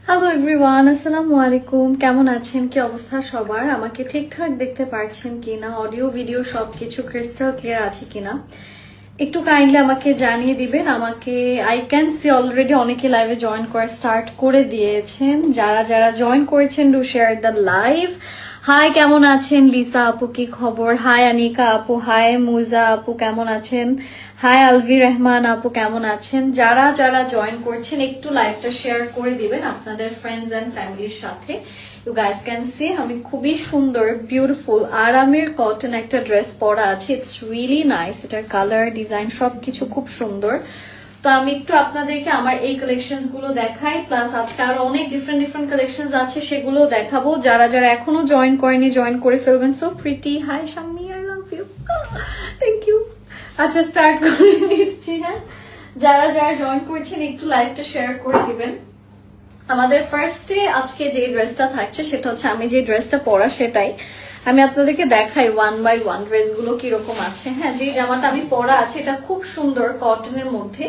Hello everyone, আসসালামু আলাইকুম। কেমন আছেন? কি অবস্থা সবার? আমাকে ঠিকঠাক দেখতে পাচ্ছেন কিনা? অডিও ভিডিও সবকিছু ক্রিস্টাল ক্লিয়ার আছে কিনা একটু কাইন্ডলি আমাকে জানিয়ে দিবেন। আমাকে আই ক্যান সি অলরেডি অনেকে লাইভে জয়েন করা স্টার্ট করে দিয়েছেন। যারা যারা জয়েন করেছেন do share the live. Hi, কেমন আছেন লিসা আপু? কি খবর? হাই আনিকা আপু, হাই মুজা আপু, কেমন আছেন? হাই আলভি রহমান আপু, কেমন আছেন? যারা যারা জয়েন করছেন একটু লাইভটা শেয়ার করে দিবেন আপনাদের ফ্রেন্ডস এন্ড ফ্যামিলির সাথে। ইউ গাইস ক্যান সি আমি খুবই সুন্দর বিউটিফুল আরামের কটন একটা ড্রেস পরা আছে। It's really nice. এটার কালার ডিজাইন সবকিছু খুব সুন্দর। তো আমি একটু আপনাদেরকে আমার এই কালেকশনস গুলো দেখাই, প্লাস আজকে আরো অনেক ডিফারেন্ট ডিফারেন্ট কালেকশনস আছে, সেগুলো দেখাবো। যারা যারা এখনো জয়েন করেনি জয়েন করে ফেলবেন। So pretty, hi Shammi, I love you, thank you. আচ্ছা, স্টার্ট করে দিচ্ছি। হ্যাঁ, যারা যারা জয়েন করছেন একটু লাইভটা শেয়ার করে দিবেন। আমাদের ফার্স্টে আজকে যে ড্রেসটা থাকছে সেটা হচ্ছে আমি যে ড্রেসটা পরা সেটাই আমি আপনাদেরকে দেখাই ওয়ান বাই ওয়ান ড্রেসগুলো কিরকম আছে। হ্যাঁ, যে জামাটা আমি পরা আছে এটা খুব সুন্দর কটনের মধ্যে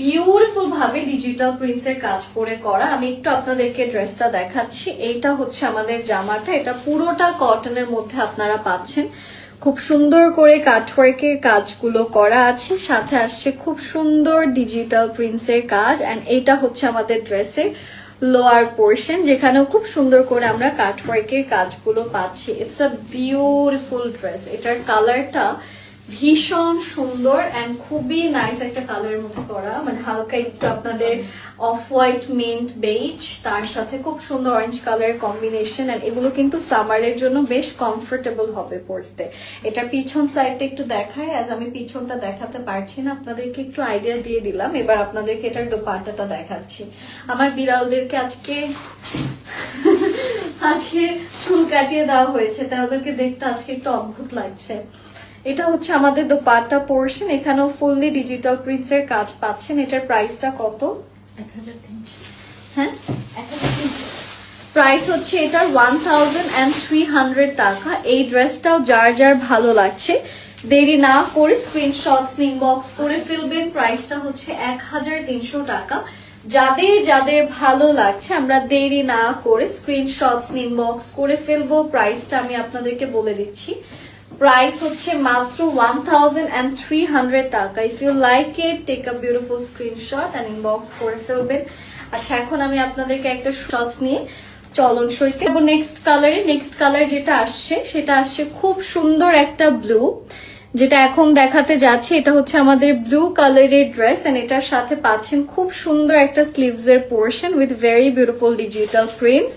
বিউটিফুল ভাবে ডিজিটাল প্রিন্টস এর কাজ করে করা। আমি একটু আপনাদেরকে ড্রেসটা দেখাচ্ছি। এইটা হচ্ছে আমাদের জামাটা, এটা পুরোটা কটনের মধ্যে আপনারা পাচ্ছেন। খুব সুন্দর করে কাটওয়ার্কের কাজগুলো করা আছে, সাথে আসছে খুব সুন্দর ডিজিটাল প্রিন্টস এর কাজ। এন্ড এটা হচ্ছে আমাদের ড্রেসের লোয়ার পোর্শন, যেখানেও খুব সুন্দর করে আমরা কাটওয়ার্কের কাজগুলো পাচ্ছি। It's a beautiful dress. এটার কালারটা ভীষণ সুন্দর এন্ড খুবই নাইস একটা কালারের মধ্যে করা, মানে হালকা একটু আপনাদের অফ হোয়াইট মিন্ট বেজ, তার সাথে খুব সুন্দর অরেঞ্জ কালারের কম্বিনেশন। এন্ড এগুলো কিন্তু সামারের জন্য বেশ কমফোর্টেবল হবে পরতে। এটা পিছন সাইডটা একটু দেখায়, আজ আমি পিছনটা দেখাতে পারছি না, আপনাদেরকে একটু আইডিয়া দিয়ে দিলাম। এবার আপনাদেরকে এটার দোপাট্টাটা দেখাচ্ছি। আমার বিড়ালদেরকে আজকে চুল কাটিয়ে দেওয়া হয়েছে, তাই ওদেরকে দেখতে আজকে একটু অদ্ভুত লাগছে। এটা হচ্ছে আমাদের দোপাট্টা পোর্শন, এখানেও ফুললি ডিজিটাল প্রিন্টস এর কাজ পাচ্ছেন। এটার প্রাইসটা কত? 1300। হ্যাঁ, প্রাইস হচ্ছে এটার 1300 টাকা। এই ড্রেসটাও যার যার ভালো লাগছে দেরি না করে স্ক্রিনশটস ইনবক্স করে ফেলবেন। প্রাইসটা হচ্ছে 1300 টাকা। যাদের যাদের ভালো লাগছে আমরা দেরি না করে স্ক্রিনশটস ইনবক্স করে ফেলবো। প্রাইসটা আমি আপনাদেরকে বলে দিচ্ছি। প্রাইস হচ্ছে মাত্র 1300 টাকা। If you like it take a beautiful screenshot and inbox করে ফেলবেন। আচ্ছা, এখন আমি আপনাদেরকে একটা শটস নিয়ে চলন সইতে নেক্সট কালার যেটা আসছে সেটা আসছে খুব সুন্দর একটা ব্লু, যেটা এখন দেখাতে যাচ্ছে। এটা হচ্ছে আমাদের ব্লু কালারের ড্রেস এন্ড এটার সাথে পাচ্ছেন খুব সুন্দর একটা স্লিভস এর portion with very beautiful digital prints.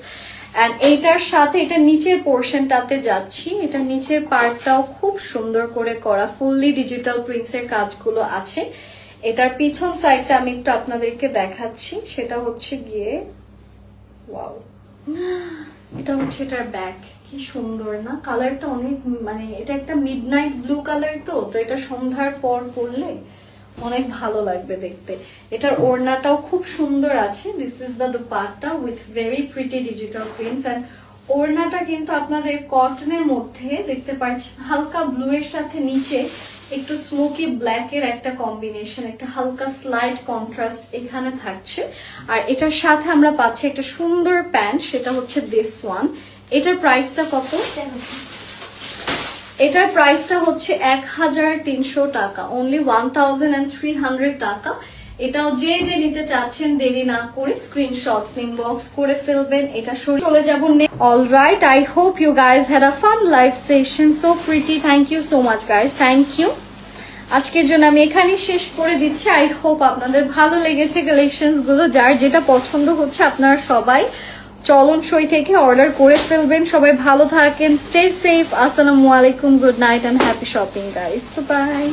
And এইটার সাথে এটা নিচের পোর্শনটাতে যাচ্ছি, এটা নিচের পার্টটাও খুব সুন্দর করে করা, ফুললি ডিজিটাল প্রিন্টস এর কাজগুলো আছে। এটার পিছন সাইডটা আমি একটু আপনাদেরকে দেখাচ্ছি, সেটা হচ্ছে গিয়ে ওয়াও, এটা হচ্ছে এটার ব্যাক। কি সুন্দর না কালারটা, অনেক মানে এটা একটা মিডনাইট ব্লু কালার, তো এটা সন্ধ্যার পর পরলে অনেক ভালো লাগবে দেখতে। এটার ওড়নাটাও খুব সুন্দর আছে। This is the dupatta with very pretty digital prints. And ওড়নাটা কিন্তু আপনাদের কটনের মধ্যে দেখতে পাচ্ছেন, হালকা ব্লু এর সাথে নিচে একটু স্মোকি ব্ল্যাক এর একটা কম্বিনেশন, একটা হালকা স্লাইড কন্ট্রাস্ট এখানে থাকছে। আর এটার সাথে আমরা পাচ্ছি একটা সুন্দর প্যান্ট, সেটা হচ্ছে দিস ওয়ান। এটার প্রাইসটা কত? এটার প্রাইসটা হচ্ছে 1300 টাকা, অনলি 1300 টাকা। এটাও যে যে নিতে চাচ্ছেন দেরি না করে স্ক্রিনশটস ইনবক্স করে ফেলবেন। এটা চলে যাব। Alright, I hope you guys had a fun live session, so pretty. Thank you so much guys, thank you. আজকের জন্য আমি এখানেই শেষ করে দিচ্ছি। আই হোপ আপনাদের ভালো লেগেছে কালেকশনস গুলো। যার যেটা পছন্দ হচ্ছে আপনারা সবাই চলন সই থেকে অর্ডার করে ফেলবেন। সবাই ভালো থাকেন, স্টে সেফ। আসসালামু আলাইকুম, good night and happy shopping guys, by.